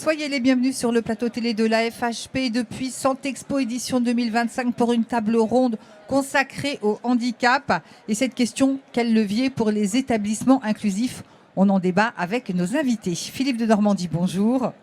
Soyez les bienvenus sur le plateau télé de la FHP depuis Santé Expo édition 2025 pour une table ronde consacrée au handicap. Et cette question, quel levier pour les établissements inclusifs? On en débat avec nos invités. Philippe de Normandie, bonjour.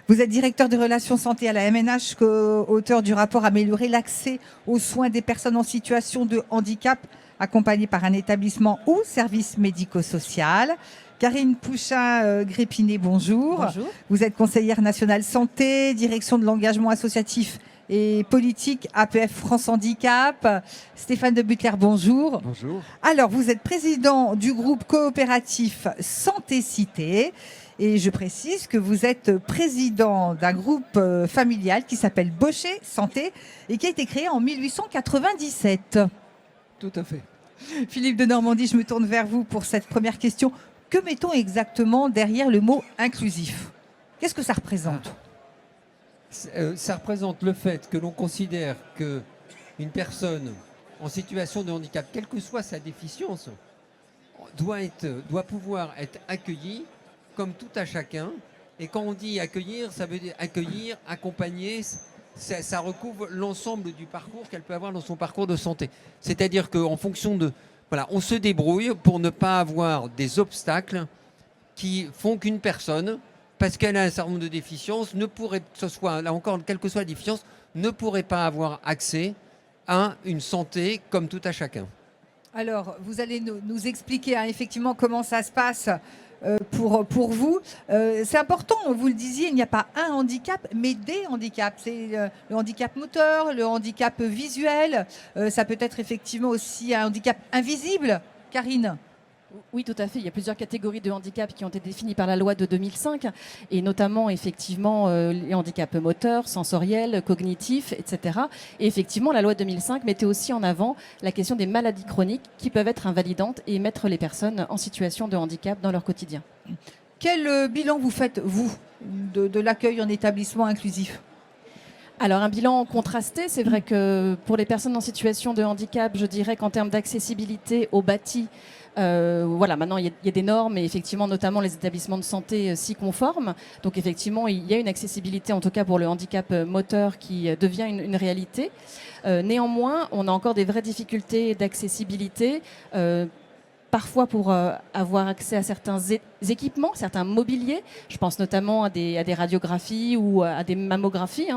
Vous êtes directeur de relations santé à la MNH, auteur du rapport Améliorer l'accès aux soins des personnes en situation de handicap, accompagné par un établissement ou service médico-social. Karine Pouchin-Grépinet, bonjour. Bonjour. Vous êtes conseillère nationale santé, direction de l'engagement associatif et politique APF France Handicap. Stéphane de Butler, bonjour. Bonjour. Alors, vous êtes président du groupe coopératif Santé Cité. Et je précise que vous êtes président d'un groupe familial qui s'appelle Bochet Santé et qui a été créé en 1897. Tout à fait. Philippe de Normandie, je me tourne vers vous pour cette première question. Que mettons exactement derrière le mot inclusif? Qu'est-ce que ça représente? Ça représente le fait que l'on considère qu'une personne en situation de handicap, quelle que soit sa déficience, doit pouvoir être accueillie comme tout à chacun. Et quand on dit accueillir, ça veut dire accueillir, accompagner. Ça recouvre l'ensemble du parcours qu'elle peut avoir dans son parcours de santé. C'est-à-dire qu'en fonction de... Voilà, on se débrouille pour ne pas avoir des obstacles qui font qu'une personne, parce qu'elle a un certain nombre de déficiences, ne pourrait, que ce soit, là encore, quelle que soit la déficience, ne pourrait pas avoir accès à une santé comme tout à chacun. Alors, vous allez nous expliquer effectivement comment ça se passe pour vous. C'est important, vous le disiez, il n'y a pas un handicap, mais des handicaps. C'est le handicap moteur, le handicap visuel. Ça peut être effectivement aussi un handicap invisible. Karine? Oui, tout à fait. Il y a plusieurs catégories de handicap qui ont été définies par la loi de 2005, et notamment effectivement les handicaps moteurs, sensoriels, cognitifs, etc. Et effectivement, la loi de 2005 mettait aussi en avant la question des maladies chroniques qui peuvent être invalidantes et mettre les personnes en situation de handicap dans leur quotidien. Quel bilan vous faites, vous, de l'accueil en établissement inclusif? Alors un bilan contrasté, c'est vrai que pour les personnes en situation de handicap, je dirais qu'en termes d'accessibilité au bâti, voilà, maintenant il y a des normes et effectivement notamment les établissements de santé s'y conforment. Donc effectivement il y a une accessibilité en tout cas pour le handicap moteur qui devient une réalité. Néanmoins, on a encore des vraies difficultés d'accessibilité. Parfois pour avoir accès à certains équipements, certains mobiliers. Je pense notamment à des radiographies ou à des mammographies.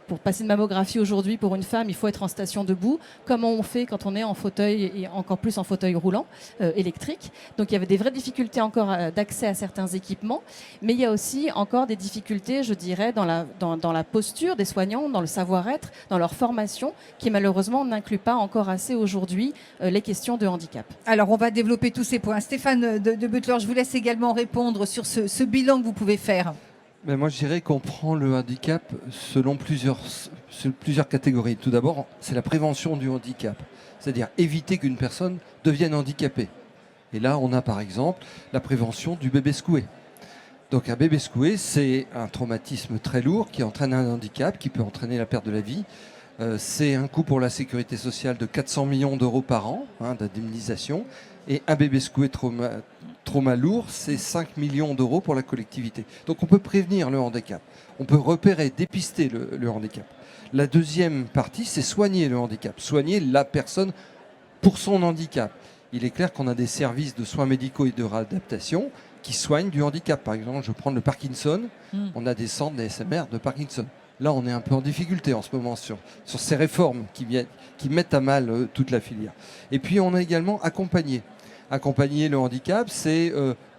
Pour passer une mammographie aujourd'hui pour une femme, il faut être en station debout. Comment on fait quand on est en fauteuil et encore plus en fauteuil roulant électrique? Donc il y avait des vraies difficultés encore d'accès à certains équipements. Mais il y a aussi encore des difficultés, je dirais, dans la posture des soignants, dans le savoir-être, dans leur formation, qui malheureusement n'inclut pas encore assez aujourd'hui les questions de handicap. Alors, on va développer tous ces points. Stéphane de Butler, je vous laisse également répondre sur ce bilan que vous pouvez faire. Ben moi, je dirais qu'on prend le handicap selon plusieurs catégories. Tout d'abord, c'est la prévention du handicap, c'est-à-dire éviter qu'une personne devienne handicapée. Et là, on a par exemple la prévention du bébé secoué. Donc un bébé secoué, c'est un traumatisme très lourd qui entraîne un handicap, qui peut entraîner la perte de la vie. C'est un coût pour la sécurité sociale de 400 millions d'euros par an d'indemnisation. Et un bébé secoué trauma lourd, c'est 5 millions d'euros pour la collectivité. Donc on peut prévenir le handicap. On peut repérer, dépister le handicap. La deuxième partie, c'est soigner le handicap. Soigner la personne pour son handicap. Il est clair qu'on a des services de soins médicaux et de réadaptation qui soignent du handicap. Par exemple, je prends le Parkinson. On a des centres des SMR de Parkinson. Là, on est un peu en difficulté en ce moment sur ces réformes qui mettent à mal toute la filière. Et puis, on a également accompagné. Accompagner le handicap, c'est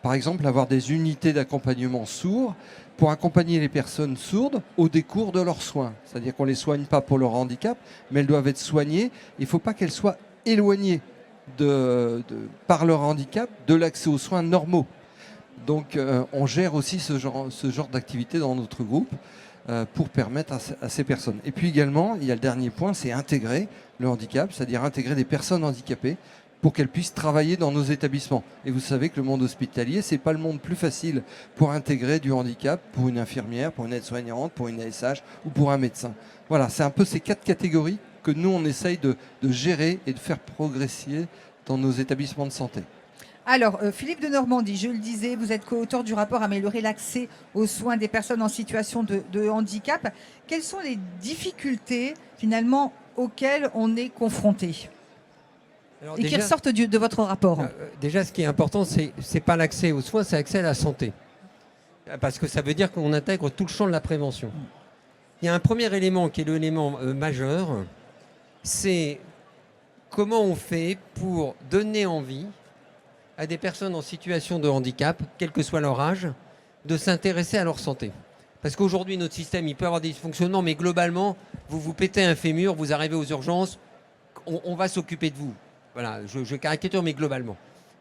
par exemple avoir des unités d'accompagnement sourds pour accompagner les personnes sourdes au décours de leurs soins. C'est-à-dire qu'on ne les soigne pas pour leur handicap, mais elles doivent être soignées. Il ne faut pas qu'elles soient éloignées par leur handicap de l'accès aux soins normaux. Donc, on gère aussi ce genre d'activité dans notre groupe pour permettre à ces personnes. Et puis également, il y a le dernier point, c'est intégrer le handicap, c'est-à-dire intégrer des personnes handicapées pour qu'elles puissent travailler dans nos établissements. Et vous savez que le monde hospitalier, c'est pas le monde plus facile pour intégrer du handicap pour une infirmière, pour une aide-soignante, pour une ASH ou pour un médecin. Voilà, c'est un peu ces 4 catégories que nous, on essaye de gérer et de faire progresser dans nos établissements de santé. Alors, Philippe de Normandie, je le disais, vous êtes co-auteur du rapport Améliorer l'accès aux soins des personnes en situation de handicap. Quelles sont les difficultés, finalement, auxquelles on est confronté Alors et qui ressortent de votre rapport? Déjà, ce qui est important, c'est pas l'accès aux soins, c'est l'accès à la santé. Parce que ça veut dire qu'on intègre tout le champ de la prévention. Il y a un premier élément qui est l'élément majeur, c'est comment on fait pour donner envie à des personnes en situation de handicap, quel que soit leur âge, de s'intéresser à leur santé. Parce qu'aujourd'hui, notre système, il peut avoir des dysfonctionnements, mais globalement, vous vous pétez un fémur, vous arrivez aux urgences, on va s'occuper de vous. Voilà, je caricature, mais globalement.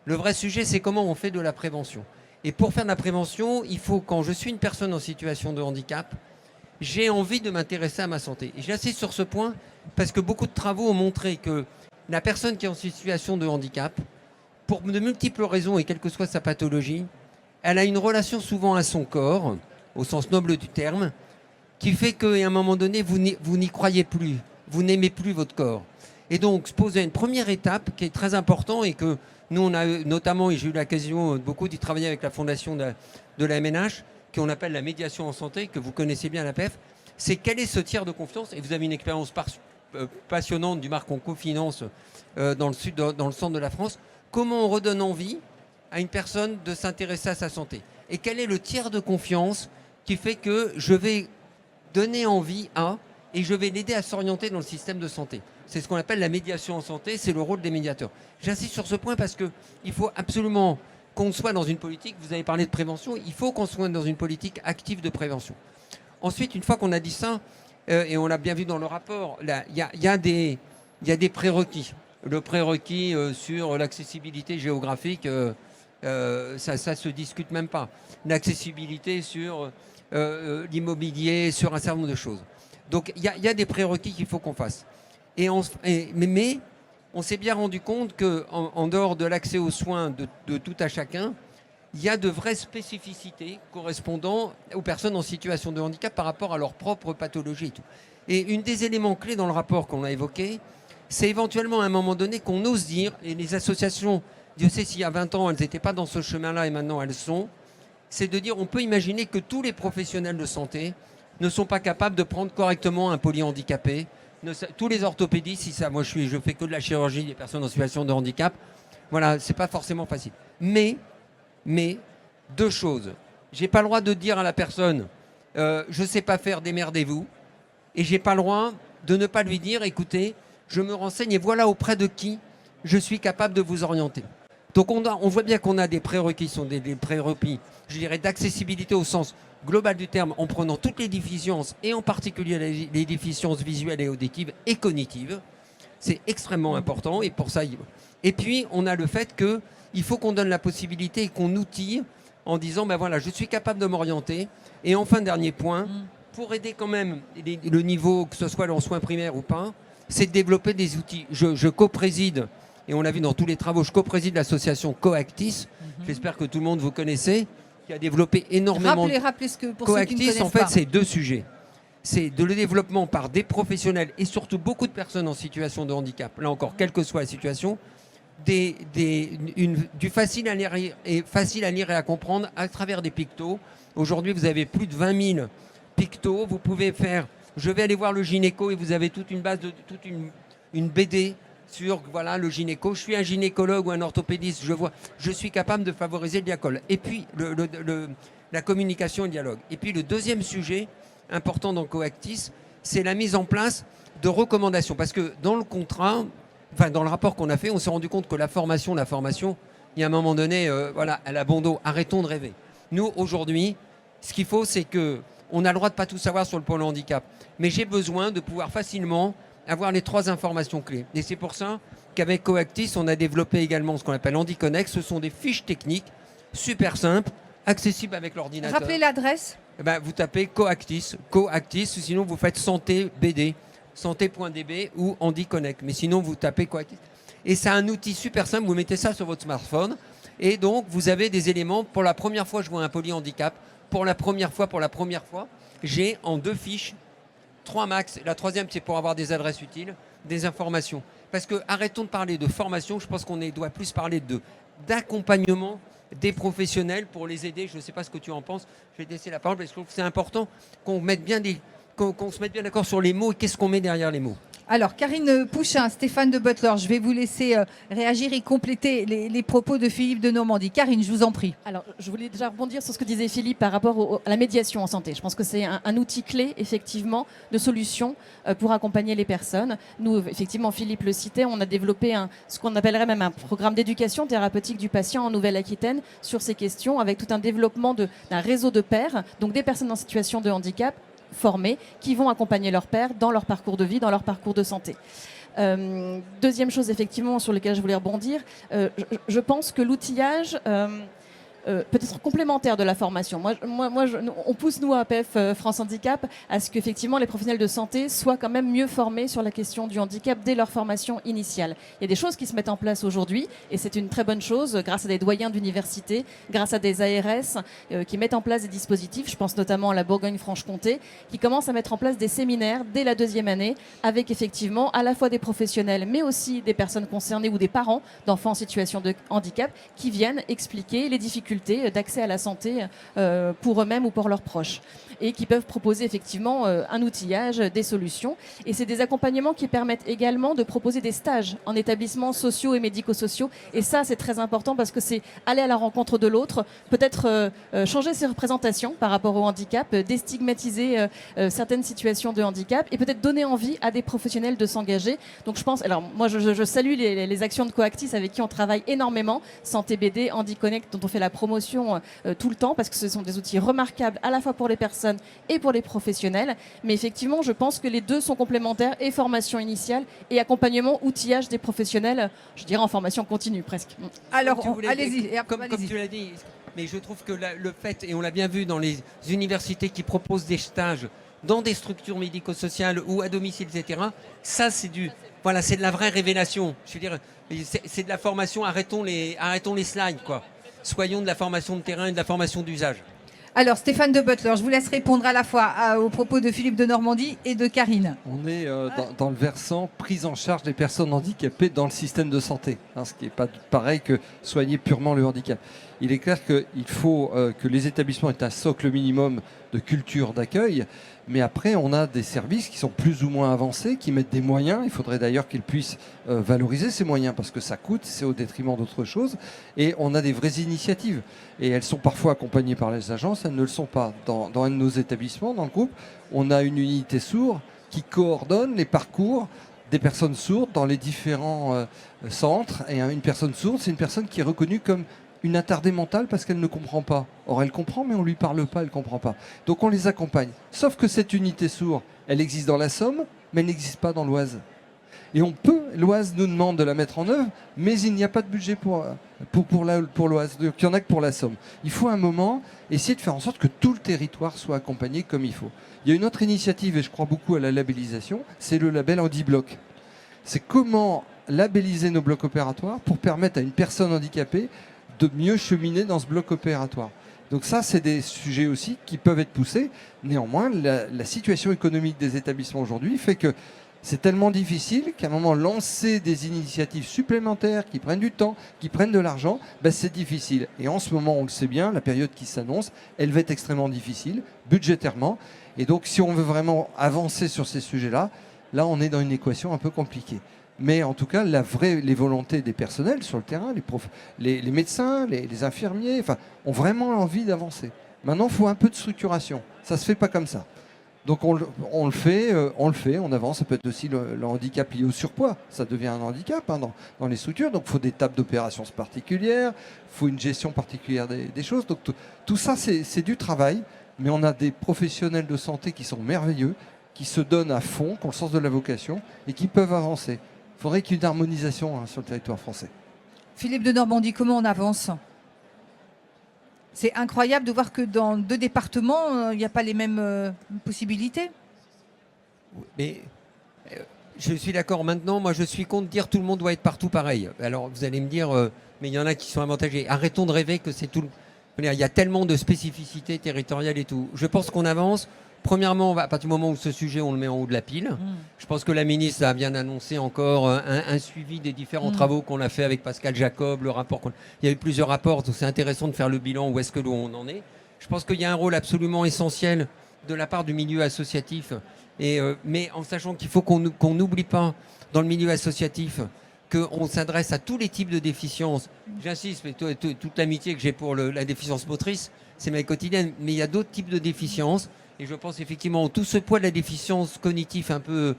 Le vrai sujet, c'est comment on fait de la prévention. Et pour faire de la prévention, il faut, quand je suis une personne en situation de handicap, j'ai envie de m'intéresser à ma santé. Et j'insiste sur ce point parce que beaucoup de travaux ont montré que la personne qui est en situation de handicap, pour de multiples raisons et quelle que soit sa pathologie, elle a une relation souvent à son corps, au sens noble du terme, qui fait qu'à un moment donné, vous n'y croyez plus, vous n'aimez plus votre corps. Et donc, se poser une première étape qui est très importante et que nous, on a notamment, et j'ai eu l'occasion beaucoup d'y travailler avec la fondation de la MNH, qu'on appelle la médiation en santé, que vous connaissez bien à l'APF, c'est quel est ce tiers de confiance. Et vous avez une expérience passionnante du marque Oncofinance dans le centre de la France. Comment on redonne envie à une personne de s'intéresser à sa santé? Et quel est le tiers de confiance qui fait que je vais donner envie à et je vais l'aider à s'orienter dans le système de santé? C'est ce qu'on appelle la médiation en santé, c'est le rôle des médiateurs. J'insiste sur ce point parce qu'il faut absolument qu'on soit dans une politique, vous avez parlé de prévention, il faut qu'on soit dans une politique active de prévention. Ensuite, une fois qu'on a dit ça, et on l'a bien vu dans le rapport, il y a des prérequis. Le prérequis sur l'accessibilité géographique, ça se discute même pas. L'accessibilité sur l'immobilier, sur un certain nombre de choses. Donc il y a des prérequis qu'il faut qu'on fasse. Mais on s'est bien rendu compte qu'en dehors de l'accès aux soins de tout à chacun, il y a de vraies spécificités correspondant aux personnes en situation de handicap par rapport à leur propre pathologie et tout. Et une des éléments clés dans le rapport qu'on a évoqué, c'est éventuellement à un moment donné qu'on ose dire, et les associations, Dieu sait s'il y a 20 ans, elles n'étaient pas dans ce chemin-là et maintenant elles sont, c'est de dire on peut imaginer que tous les professionnels de santé ne sont pas capables de prendre correctement un polyhandicapé. Tous les orthopédistes, si ça, moi je fais que de la chirurgie des personnes en situation de handicap, voilà, c'est pas forcément facile. Mais, deux choses. J'ai pas le droit de dire à la personne, je sais pas faire, démerdez-vous, et j'ai pas le droit de ne pas lui dire, écoutez, je me renseigne et voilà auprès de qui je suis capable de vous orienter. Donc on voit bien qu'on a des prérequis, sont des prérequis, je dirais, d'accessibilité au sens global du terme, en prenant toutes les déficiences, et en particulier les déficiences visuelles et auditives et cognitives. C'est extrêmement important, et pour ça... Et puis, on a le fait qu'il faut qu'on donne la possibilité et qu'on outille en disant, ben voilà, je suis capable de m'orienter. Et enfin, dernier point, pour aider quand même le niveau, que ce soit en soins primaires ou pas, c'est de développer des outils. Je co-préside, et on l'a vu dans tous les travaux, je co-préside l'association Coactis. J'espère que tout le monde vous connaissez, qui a développé énormément... Rappelez ce que pour Coactis, ceux qui ne connaissent en fait, pas. c'est deux sujets. C'est de le développement par des professionnels et surtout beaucoup de personnes en situation de handicap, là encore, quelle que soit la situation, du facile à lire et à comprendre à travers des pictos. Aujourd'hui, vous avez plus de 20 000 pictos. Vous pouvez faire, je vais aller voir le gynéco, et vous avez toute une base, une BD sur voilà, le gynéco. Je suis un gynécologue ou un orthopédiste, je suis capable de favoriser le dialogue. Et puis, la communication et le dialogue. Et puis, le deuxième sujet important dans Coactis, c'est la mise en place de recommandations. Parce que dans le contrat, enfin dans le rapport qu'on a fait, on s'est rendu compte que la formation, il y a un moment donné, voilà, à la bon dos, arrêtons de rêver. Nous, aujourd'hui, ce qu'il faut, c'est qu'on a le droit de ne pas tout savoir sur le pôle handicap. Mais j'ai besoin de pouvoir facilement avoir les 3 informations clés. Et c'est pour ça qu'avec Coactis, on a développé également ce qu'on appelle HandiConnect. Ce sont des fiches techniques super simples, accessibles avec l'ordinateur. Rappelez l'adresse. Eh ben, vous tapez Coactis, sinon vous faites santé BD, santé.db ou HandiConnect. Mais sinon, vous tapez Coactis. Et c'est un outil super simple, vous mettez ça sur votre smartphone. Et donc, vous avez des éléments. Pour la première fois, je vois un polyhandicap. Pour la première fois, j'ai en 2 fiches, 3 max. La 3e, c'est pour avoir des adresses utiles, des informations. Parce que arrêtons de parler de formation, je pense qu'on doit plus parler de d'accompagnement des professionnels pour les aider. Je ne sais pas ce que tu en penses. Je vais te laisser la parole parce que je trouve que c'est important qu'on mette bien qu'on se mette bien d'accord sur les mots et qu'est-ce qu'on met derrière les mots. Alors, Karine Pouchin, Stéphane de Butler, je vais vous laisser réagir et compléter les propos de Philippe de Normandie. Karine, je vous en prie. Alors, je voulais déjà rebondir sur ce que disait Philippe par rapport à la médiation en santé. Je pense que c'est un outil clé, effectivement, de solution pour accompagner les personnes. Nous, effectivement, Philippe le citait, on a développé ce qu'on appellerait même un programme d'éducation thérapeutique du patient en Nouvelle-Aquitaine sur ces questions, avec tout un développement d'un réseau de pairs, donc des personnes en situation de handicap, formés qui vont accompagner leur père dans leur parcours de vie, dans leur parcours de santé. Deuxième chose, effectivement, sur laquelle je voulais rebondir, je pense que l'outillage peut être complémentaire de la formation. On pousse, nous, à APF France Handicap, à ce qu'effectivement les professionnels de santé soient quand même mieux formés sur la question du handicap dès leur formation initiale. Il y a des choses qui se mettent en place aujourd'hui, et c'est une très bonne chose, grâce à des doyens d'université, grâce à des ARS qui mettent en place des dispositifs, je pense notamment à la Bourgogne-Franche-Comté, qui commencent à mettre en place des séminaires dès la 2e année, avec effectivement à la fois des professionnels, mais aussi des personnes concernées ou des parents d'enfants en situation de handicap, qui viennent expliquer les difficultés d'accès à la santé pour eux-mêmes ou pour leurs proches, et qui peuvent proposer effectivement un outillage, des solutions. Et c'est des accompagnements qui permettent également de proposer des stages en établissements sociaux et médico-sociaux. Et ça, c'est très important parce que c'est aller à la rencontre de l'autre, peut-être changer ses représentations par rapport au handicap, déstigmatiser certaines situations de handicap et peut-être donner envie à des professionnels de s'engager. Donc je pense, alors moi je salue les actions de Coactis avec qui on travaille énormément, Santé BD, HandiConnect, dont on fait la promotion tout le temps, parce que ce sont des outils remarquables à la fois pour les personnes et pour les professionnels. Mais effectivement, je pense que les deux sont complémentaires, et formation initiale et accompagnement, outillage des professionnels, je dirais en formation continue presque. Alors, allez-y. Comme tu l'as dit, mais je trouve que le fait, et on l'a bien vu dans les universités qui proposent des stages dans des structures médico-sociales ou à domicile, etc., ça c'est c'est de la vraie révélation. Je veux dire, c'est de la formation, arrêtons les slides, quoi. Soyons de la formation de terrain et de la formation d'usage. Alors, Stéphane de Butler, je vous laisse répondre à la fois aux propos de Philippe de Normandie et de Karine. On est dans le versant prise en charge des personnes handicapées dans le système de santé, ce qui n'est pas pareil que soigner purement le handicap. Il est clair qu'il faut que les établissements aient un socle minimum de culture d'accueil, mais après on a des services qui sont plus ou moins avancés, qui mettent des moyens. Il faudrait d'ailleurs qu'ils puissent valoriser ces moyens parce que ça coûte, c'est au détriment d'autres choses. Et on a des vraies initiatives et elles sont parfois accompagnées par les agences, elles ne le sont pas. Dans un de nos établissements, dans le groupe, on a une unité sourde qui coordonne les parcours des personnes sourdes dans les différents centres. Et une personne sourde, c'est une personne qui est reconnue comme une attardée mentale parce qu'elle ne comprend pas. Or, elle comprend, mais on ne lui parle pas, elle ne comprend pas. Donc, on les accompagne. Sauf que cette unité sourde, elle existe dans la Somme, mais elle n'existe pas dans l'Oise. Et l'Oise nous demande de la mettre en œuvre, mais il n'y a pas de budget pour l'Oise. Donc, il n'y en a que pour la Somme. Il faut à un moment essayer de faire en sorte que tout le territoire soit accompagné comme il faut. Il y a une autre initiative, et je crois beaucoup à la labellisation, c'est le label HandiBloc. C'est comment labelliser nos blocs opératoires pour permettre à une personne handicapée de mieux cheminer dans ce bloc opératoire. Donc ça, c'est des sujets aussi qui peuvent être poussés. Néanmoins, la situation économique des établissements aujourd'hui fait que c'est tellement difficile qu'à un moment, lancer des initiatives supplémentaires qui prennent du temps, qui prennent de l'argent, c'est difficile. Et en ce moment, on le sait bien, la période qui s'annonce, elle va être extrêmement difficile, budgétairement. Et donc, si on veut vraiment avancer sur ces sujets-là, là, on est dans une équation un peu compliquée. Mais en tout cas, les volontés des personnels sur le terrain, les médecins, les infirmiers, ont vraiment envie d'avancer. Maintenant, il faut un peu de structuration. Ça ne se fait pas comme ça. Donc on le fait, on avance. Ça peut être aussi le handicap lié au surpoids. Ça devient un handicap dans les structures. Donc il faut des tables d'opérations particulières, il faut une gestion particulière des choses. Donc tout ça, c'est du travail. Mais on a des professionnels de santé qui sont merveilleux, qui se donnent à fond, qui ont le sens de la vocation et qui peuvent avancer. Il faudrait qu'il y ait une harmonisation sur le territoire français. Philippe de Normandie, comment on avance ? C'est incroyable de voir que dans 2 départements, il n'y a pas les mêmes possibilités. Mais je suis d'accord. Maintenant, moi, je suis contre dire tout le monde doit être partout pareil. Alors, vous allez me dire, mais il y en a qui sont avantagés. Arrêtons de rêver que c'est tout. Il y a tellement de spécificités territoriales et tout. Je pense qu'on avance premièrement, à partir du moment où ce sujet, on le met en haut de la pile, je pense que la ministre a bien annoncé encore un suivi des différents travaux qu'on a fait avec Pascal Jacob, le rapport. Il y a eu plusieurs rapports, donc c'est intéressant de faire le bilan, où est-ce que l'on en est. Je pense qu'il y a un rôle absolument essentiel de la part du milieu associatif, mais en sachant qu'il faut qu'on n'oublie pas, dans le milieu associatif, qu'on s'adresse à tous les types de déficiences. J'insiste, mais toute l'amitié que j'ai pour la déficience motrice, c'est ma quotidienne, mais il y a d'autres types de déficiences. Et je pense effectivement tout ce poids de la déficience cognitive un peu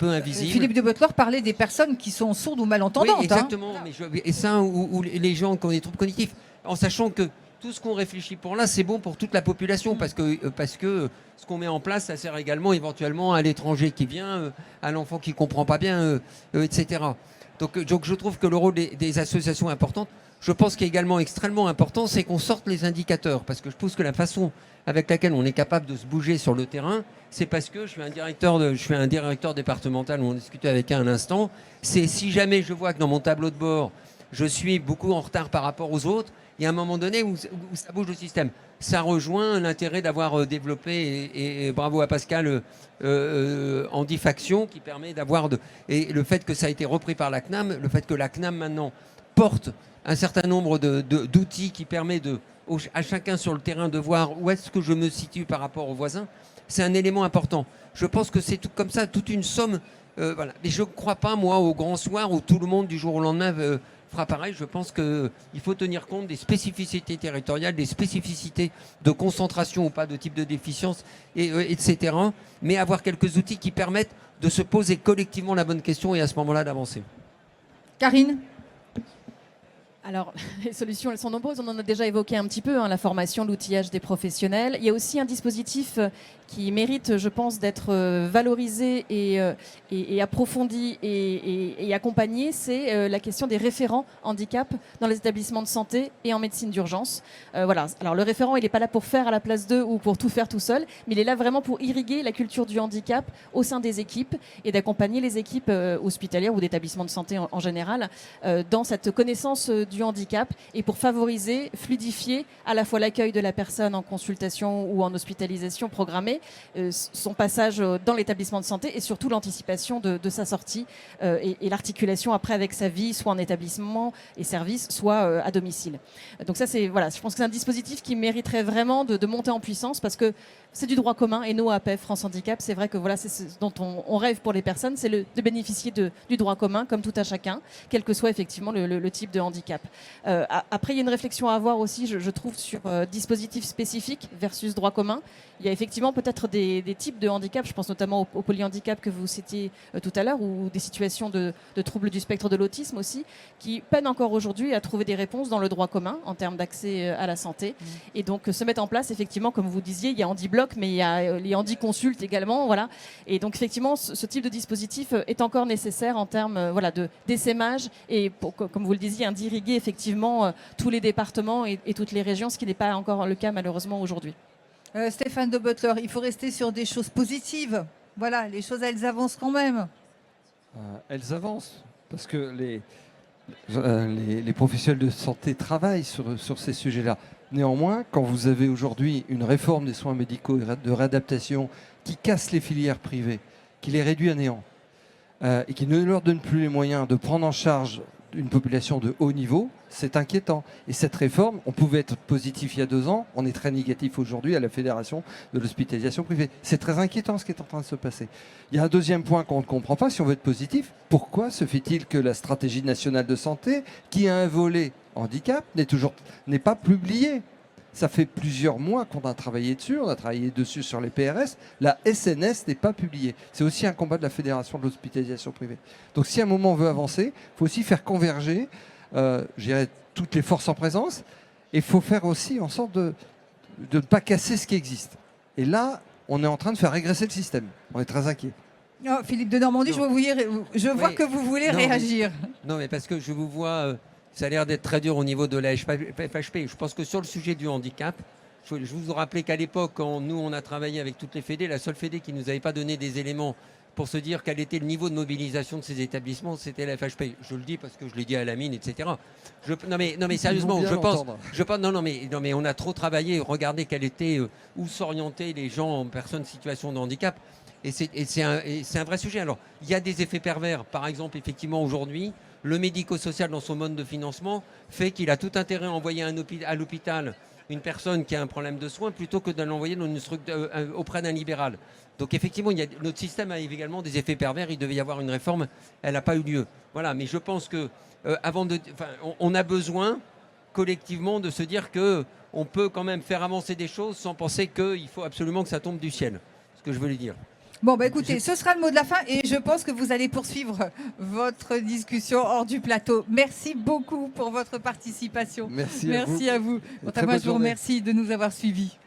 invisible. Philippe de Bottler parlait des personnes qui sont sourdes ou malentendantes. Oui, exactement. Et ça, ou les gens qui ont des troubles cognitifs, en sachant que tout ce qu'on réfléchit pour là, c'est bon pour toute la population, parce que ce qu'on met en place, ça sert également éventuellement à l'étranger qui vient, à l'enfant qui ne comprend pas bien, etc. Donc je trouve que le rôle des associations est important. Je pense qu'il est également extrêmement important, c'est qu'on sorte les indicateurs, parce que je pense que la façon avec laquelle on est capable de se bouger sur le terrain, c'est parce que je suis un directeur départemental, on discutait avec un instant, c'est si jamais je vois que dans mon tableau de bord, je suis beaucoup en retard par rapport aux autres, il y a un moment donné où ça bouge le système. Ça rejoint l'intérêt d'avoir développé, et bravo à Pascal, Handifaction, qui permet d'avoir... Et le fait que ça a été repris par la CNAM, le fait que la CNAM maintenant porte un certain nombre d'outils qui permet à chacun sur le terrain de voir où est-ce que je me situe par rapport aux voisins, c'est un élément important. Je pense que c'est tout comme ça, toute une somme. Voilà. Mais je ne crois pas, moi, au grand soir où tout le monde, du jour au lendemain, fera pareil. Je pense qu'il faut tenir compte des spécificités territoriales, des spécificités de concentration ou pas de type de déficience, etc. Mais avoir quelques outils qui permettent de se poser collectivement la bonne question et à ce moment-là d'avancer. Karine ? Alors, les solutions, elles sont nombreuses. On en a déjà évoqué un petit peu, la formation, l'outillage des professionnels. Il y a aussi un dispositif qui mérite, je pense, d'être valorisé et approfondi et accompagné. C'est la question des référents handicap dans les établissements de santé et en médecine d'urgence. Voilà. Alors, le référent, il n'est pas là pour faire à la place d'eux ou pour tout faire tout seul, mais il est là vraiment pour irriguer la culture du handicap au sein des équipes et d'accompagner les équipes hospitalières ou d'établissements de santé en général dans cette connaissance du handicap et pour favoriser, fluidifier à la fois l'accueil de la personne en consultation ou en hospitalisation programmée, son passage dans l'établissement de santé et surtout l'anticipation de sa sortie et l'articulation après avec sa vie, soit en établissement et service, soit à domicile. Donc ça, je pense que c'est un dispositif qui mériterait vraiment de monter en puissance parce que c'est du droit commun et nous, à APF France Handicap, c'est vrai que c'est ce dont on rêve pour les personnes, c'est de bénéficier du droit commun comme tout à chacun, quel que soit effectivement le type de handicap. Après, il y a une réflexion à avoir aussi, je trouve, sur dispositifs spécifiques versus droit commun. Il y a effectivement peut-être des types de handicap, je pense notamment au polyhandicap que vous citiez tout à l'heure, ou des situations de troubles du spectre de l'autisme aussi, qui peinent encore aujourd'hui à trouver des réponses dans le droit commun en termes d'accès à la santé. Et donc se mettre en place, effectivement, comme vous disiez, il y a HandiBloc, mais il y a les HandiConsultes également. Voilà. Et donc effectivement, ce type de dispositif est encore nécessaire en termes de d'essaimage et, comme vous le disiez, d'irriguer effectivement tous les départements et toutes les régions, ce qui n'est pas encore le cas malheureusement aujourd'hui. Stéphane de Bottler, il faut rester sur des choses positives. Voilà, les choses, elles avancent quand même. Elles avancent parce que les professionnels de santé travaillent sur ces sujets-là. Néanmoins, quand vous avez aujourd'hui une réforme des soins médicaux et de réadaptation qui casse les filières privées, qui les réduit à néant et qui ne leur donne plus les moyens de prendre en charge une population de haut niveau, c'est inquiétant. Et cette réforme, on pouvait être positif il y a 2 ans, on est très négatif aujourd'hui à la Fédération de l'hospitalisation privée. C'est très inquiétant ce qui est en train de se passer. Il y a un deuxième point qu'on ne comprend pas, si on veut être positif. Pourquoi se fait-il que la stratégie nationale de santé, qui a un volet handicap, n'est pas publiée ? Ça fait plusieurs mois qu'on a travaillé dessus, on a travaillé dessus sur les PRS. La SNS n'est pas publiée. C'est aussi un combat de la Fédération de l'hospitalisation privée. Donc si à un moment on veut avancer, il faut aussi faire converger toutes les forces en présence et il faut faire aussi en sorte de ne pas casser ce qui existe. Et là, on est en train de faire régresser le système. On est très inquiet. Oh, Philippe de Normandie, je vois que vous voulez réagir. Mais parce que je vous vois... ça a l'air d'être très dur au niveau de la FHP. Je pense que sur le sujet du handicap, je vous rappelais qu'à l'époque, quand nous, on a travaillé avec toutes les fédés, la seule fédé qui ne nous avait pas donné des éléments pour se dire quel était le niveau de mobilisation de ces établissements, c'était la FHP. Je le dis parce que je l'ai dit à la mine, etc. Non mais sérieusement, non mais on a trop travaillé, regardez quel était, où s'orientaient les gens en personnes en situation de handicap. Et c'est un vrai sujet. Alors, il y a des effets pervers. Par exemple, effectivement, aujourd'hui, le médico-social dans son mode de financement fait qu'il a tout intérêt à envoyer à l'hôpital une personne qui a un problème de soins plutôt que de l'envoyer auprès d'un libéral. Donc effectivement, notre système a également des effets pervers. Il devait y avoir une réforme, elle n'a pas eu lieu. Voilà, mais je pense que on a besoin collectivement de se dire que on peut quand même faire avancer des choses sans penser qu'il faut absolument que ça tombe du ciel. Ce que je voulais dire. Bon, bah écoutez, ce sera le mot de la fin et je pense que vous allez poursuivre votre discussion hors du plateau. Merci beaucoup pour votre participation. Merci à vous. Quant à moi, je vous remercie de nous avoir suivis.